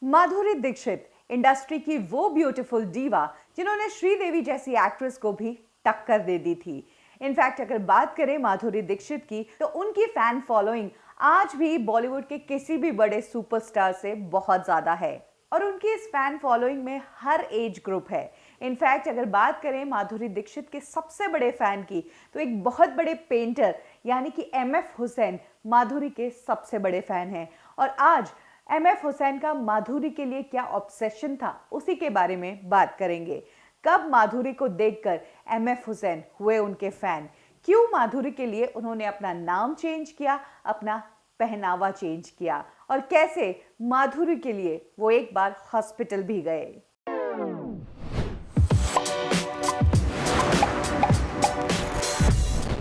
Madhuri Dixit industry की वो beautiful diva जिन्होंने श्रीदेवी जैसी एक्ट्रेस को भी टक्कर दे दी थी। इनफैक्ट अगर बात करें माधुरी दीक्षित की तो उनकी फैन फॉलोइंग आज भी बॉलीवुड के किसी भी बड़े सुपरस्टार से बहुत ज्यादा है और उनकी इस फैन फॉलोइंग में हर एज ग्रुप है। इनफैक्ट अगर बात करें माधुरी दीक्षित के सबसे बड़े फैन की तो एक बहुत बड़े पेंटर यानी कि एमएफ हुसैन माधुरी के सबसे बड़े फैन हैं। और आज एमएफ हुसैन का माधुरी के लिए क्या ऑब्सेशन था उसी के बारे में बात करेंगे। कब माधुरी को देखकर एमएफ हुसैन हुए उनके फैन, क्यों माधुरी के लिए उन्होंने अपना नाम चेंज किया, अपना पहनावा चेंज किया और कैसे माधुरी के लिए वो एक बार हॉस्पिटल भी गए।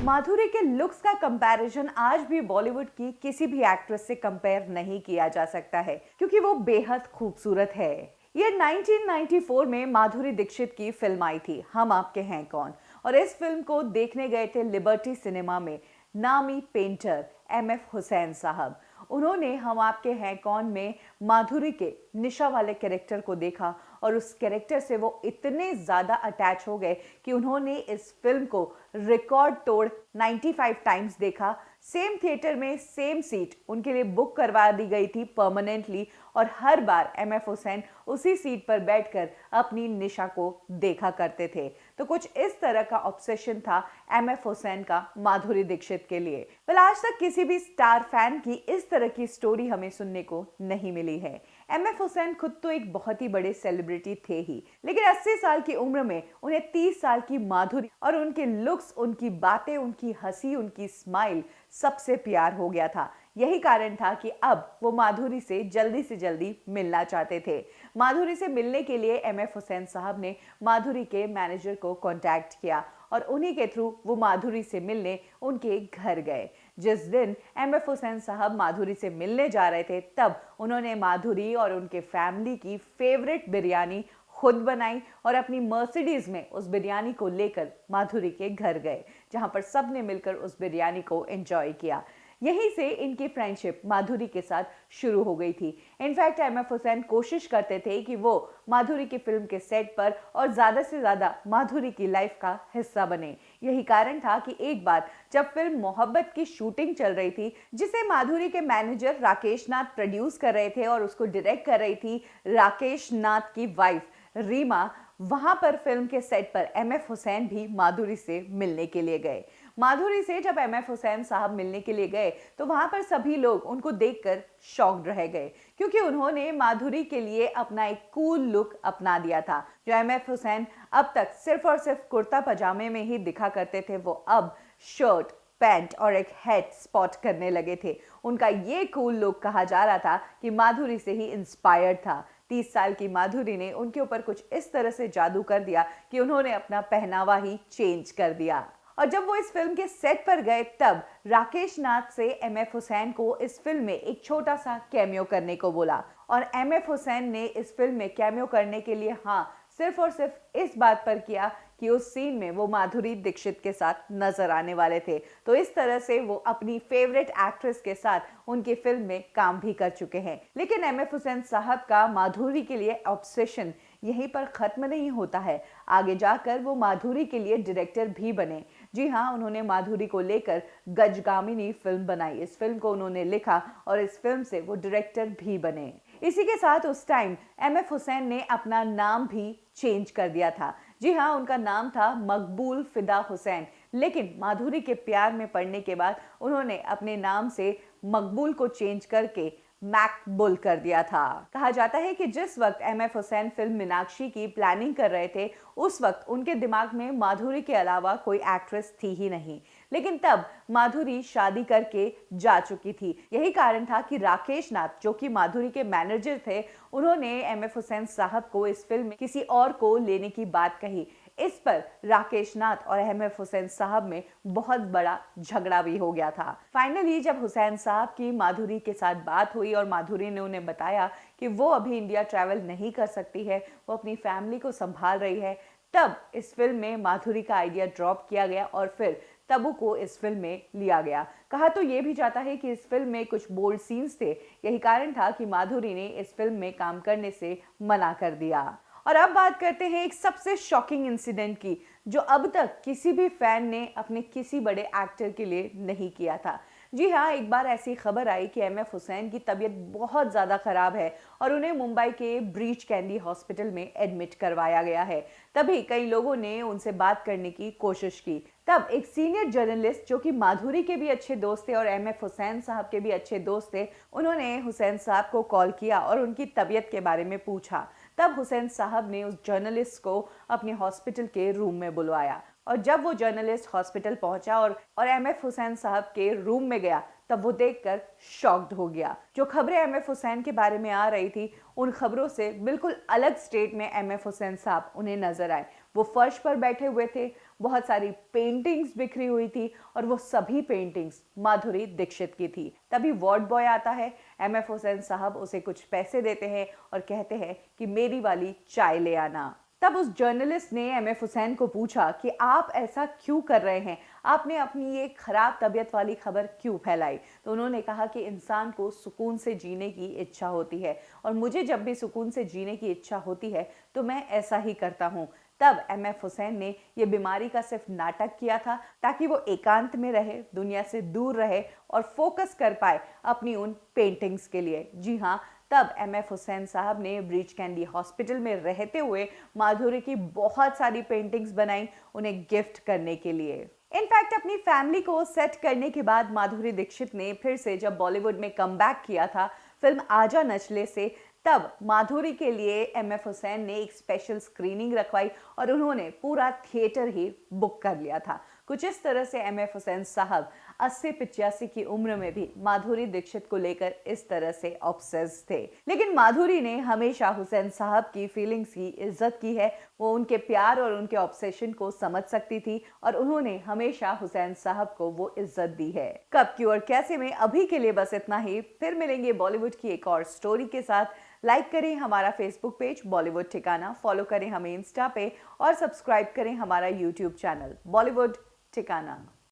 माधुरी के लुक्स का कंपैरिजन आज भी बॉलीवुड की किसी भी एक्ट्रेस से कंपेयर नहीं किया जा सकता है क्योंकि वो बेहद खूबसूरत है। ये 1994 में माधुरी दीक्षित की फिल्म आई थी हम आपके हैं कौन, और इस फिल्म को देखने गए थे लिबर्टी सिनेमा में नामी पेंटर एमएफ हुसैन साहब। उन्होंने हम आपके हैं कौन में माधुरी के निशा वाले कैरेक्टर को देखा और उस कैरेक्टर से वो इतने ज़्यादा अटैच हो गए कि उन्होंने इस फिल्म को रिकॉर्ड तोड़ 95 टाइम्स देखा। सेम थिएटर में सेम सीट उनके लिए बुक करवा दी गई थी परमानेंटली और हर बार एमएफ हुसैन उसी सीट पर बैठकर अपनी निशा को देखा करते थे। तो कुछ इस तरह का ऑब्सेशन था एमएफ हुसैन का माधुरी दीक्षित के लिए। वेल आज तक किसी भी स्टार फैन की इस तरह की स्टोरी हमें सुनने को नहीं मिली है। एमएफ हुसैन खुद तो एक बहुत ही बड़े सेलिब्रिटी थे ही, लेकिन 80 साल की उम्र में उन्हें 30 साल की माधुरी और उनके लुक्स, उनकी बातें, उनकी हंसी, उनकी स्माइल सबसे प्यार हो गया था। यही कारण था कि अब वो माधुरी से जल्दी मिलना चाहते थे। माधुरी से मिलने के लिए एमएफ हुसैन साहब ने माधुरी के मैनेजर को कांटेक्ट किया और उन्हीं के थ्रू वो माधुरी से मिलने उनके घर गए। जिस दिन एमएफ हुसैन साहब माधुरी से मिलने जा रहे थे तब उन्होंने माधुरी और उनके फैमिली की फेवरेट बिरयानी खुद बनाई और अपनी मर्सिडीज में उस बिरयानी को लेकर माधुरी के घर गए, जहां पर सब ने मिलकर उस बिरयानी को एंजॉय किया। यहीं से इनकी फ्रेंडशिप माधुरी के साथ शुरू हो गई थी। इनफैक्ट एमएफ हुसैन कोशिश करते थे कि वो माधुरी की फिल्म के सेट पर और ज़्यादा से ज़्यादा माधुरी की लाइफ का हिस्सा बने। यही कारण था कि एक बार जब फिल्म मोहब्बत की शूटिंग चल रही थी, जिसे माधुरी के मैनेजर राकेश नाथ प्रोड्यूस कर रहे थे और उसको डायरेक्ट कर रही थी राकेश नाथ की वाइफ रीमा, वहां पर फिल्म के सेट पर एमएफ हुसैन भी माधुरी से मिलने के लिए गए। माधुरी से जब एमएफ हुसैन साहब मिलने के लिए गए तो वहां पर सभी लोग उनको देखकर शॉक्ड रह गए क्योंकि उन्होंने माधुरी के लिए अपना एक कूल लुक अपना दिया था। जो एमएफ हुसैन अब तक सिर्फ और सिर्फ कुर्ता पजामे में ही दिखा करते थे, वो अब शर्ट, पैंट और एक हैट स्पॉट करने लगे थे। उनका ये कूल लुक कहा जा रहा था कि माधुरी से ही इंस्पायर्ड था। 30 साल की माधुरी ने उनके ऊपर कुछ इस तरह से जादू कर दिया कि उन्होंने अपना पहनावा ही चेंज कर दिया। और जब वो इस फिल्म के सेट पर गए तब राकेश नाथ से एमएफ हुसैन को इस फिल्म में एक छोटा सा कैमियो करने को बोला और एमएफ हुसैन ने इस फिल्म में कैमियो करने के लिए हाँ सिर्फ और सिर्फ इस बात पर किया कि उस सीन में वो माधुरी दीक्षित के साथ नजर आने वाले थे। तो इस तरह से वो अपनी फेवरेट एक्ट्रेस के साथ उनकी फिल्म में काम भी कर चुके हैं। लेकिन एमएफ हुसैन साहब का माधुरी के लिए ऑब्सेशन यहीं पर खत्म नहीं होता है। आगे जाकर वो माधुरी के लिए डायरेक्टर भी बने। जी हाँ, उन्होंने माधुरी को लेकर गजगामिनी फिल्म बनाई। इस फिल्म को उन्होंने लिखा और इस फिल्म से वो डायरेक्टर भी बने। इसी के साथ उस टाइम एमएफ हुसैन ने अपना नाम भी चेंज कर दिया था। जी हाँ, उनका नाम था मकबूल फिदा हुसैन, लेकिन माधुरी के प्यार में पड़ने के बाद उन्होंने अपने नाम से मकबूल को चेंज करके मैकबुल कर दिया था। कहा जाता है कि जिस वक्त एमएफ हुसैन फिल्म मीनाक्षी की प्लानिंग कर रहे थे उस वक्त उनके दिमाग में माधुरी के अलावा कोई एक्ट्रेस थी ही नहीं, लेकिन तब माधुरी शादी करके जा चुकी थी। यही कारण था कि राकेश नाथ जो कि माधुरी के मैनेजर थे, उन्होंने एमएफ हुसैन साहब को इस फिल्म में किसी और को लेने की बात कही। इस पर राकेश नाथ और एमएफ हुसैन साहब में बहुत बड़ा झगड़ा भी हो गया था। फाइनली जब हुसैन साहब की माधुरी के साथ बात हुई और माधुरी ने उन्हें बताया कि वो अभी इंडिया ट्रैवल नहीं कर सकती है, वो अपनी फैमिली को संभाल रही है, तब इस फिल्म में माधुरी का आइडिया ड्रॉप किया गया और फिर तब्बू को इस फिल्म में लिया गया। कहा तो ये भी जाता है कि इस फिल्म में कुछ बोल्ड सीन्स थे, यही कारण था कि माधुरी ने इस फिल्म में काम करने से मना कर दिया। और अब बात करते हैं एक सबसे शॉकिंग इंसिडेंट की, जो अब तक किसी भी फैन ने अपने किसी बड़े एक्टर के लिए नहीं किया था। जी हाँ, एक बार ऐसी खबर आई कि एमएफ हुसैन की तबीयत बहुत ज़्यादा ख़राब है और उन्हें मुंबई के ब्रीच कैंडी हॉस्पिटल में एडमिट करवाया गया है। तभी कई लोगों ने उनसे बात करने की कोशिश की। तब एक सीनियर जर्नलिस्ट, जो कि माधुरी के भी अच्छे दोस्त थे और एमएफ हुसैन साहब के भी अच्छे दोस्त थे, उन्होंने हुसैन साहब को कॉल किया और उनकी तबीयत के बारे में पूछा। तब हुसैन साहब ने उस जर्नलिस्ट को अपने हॉस्पिटल के रूम में बुलवाया और जब वो जर्नलिस्ट हॉस्पिटल पहुंचा और एमएफ हुसैन साहब के रूम में गया, तब वो देखकर शॉक्ड हो गया। जो खबरें एमएफ हुसैन के बारे में आ रही थी, उन खबरों से बिल्कुल अलग स्टेट में एमएफ हुसैन साहब उन्हें नजर आए। वो फर्श पर बैठे हुए थे, बहुत सारी पेंटिंग्स बिखरी हुई थी और वो सभी पेंटिंग्स माधुरी दीक्षित की थी। तभी वार्ड बॉय आता है, एमएफ हुसैन साहब उसे कुछ पैसे देते हैं और कहते हैं कि मेरी वाली चाय ले आना। तब उस जर्नलिस्ट ने एमएफ हुसैन को पूछा कि आप ऐसा क्यों कर रहे हैं, आपने अपनी ये खराब तबीयत वाली खबर क्यों फैलाई। तो उन्होंने कहा कि इंसान को सुकून से जीने की इच्छा होती है और मुझे जब भी सुकून से जीने की इच्छा होती है तो मैं ऐसा ही करता हूँ। तब एमएफ हुसैन ने ये बीमारी का सिर्फ नाटक किया था ताकि वो एकांत में रहे, दुनिया से दूर रहे और फोकस कर पाए अपनी उन पेंटिंग्स के लिए। जी हाँ, तब एमएफ हुसैन साहब ने ब्रीच कैंडी हॉस्पिटल में रहते हुए माधुरी की बहुत सारी पेंटिंग्स बनाई उन्हें गिफ्ट करने के लिए। इनफैक्ट अपनी फैमिली को सेट करने के बाद माधुरी दीक्षित ने फिर से जब बॉलीवुड में कमबैक किया था फिल्म आजा नचले से, तब माधुरी के लिए एमएफ हुसैन ने एक स्पेशल स्क्रीनिंग रखवाई और उन्होंने पूरा थिएटर ही बुक कर लिया था। कुछ इस तरह से एमएफ हुसैन साहब 80-85 की उम्र में भी माधुरी दीक्षित को लेकर इस तरह से ऑब्सेस थे। लेकिन माधुरी ने हमेशा हुसैन साहब की फीलिंग्स की इज्जत की है। वो उनके प्यार और उनके ऑब्सेशन को समझ सकती थी और उन्होंने हमेशा हुसैन साहब को वो इज्जत दी है। कब, क्यों और कैसे में अभी के लिए बस इतना ही। फिर मिलेंगे बॉलीवुड की एक और स्टोरी के साथ। लाइक करें हमारा फेसबुक पेज बॉलीवुड ठिकाना, फॉलो करें हमें इंस्टा पे और सब्सक्राइब करें हमारा यूट्यूब चैनल बॉलीवुड ठिकाना।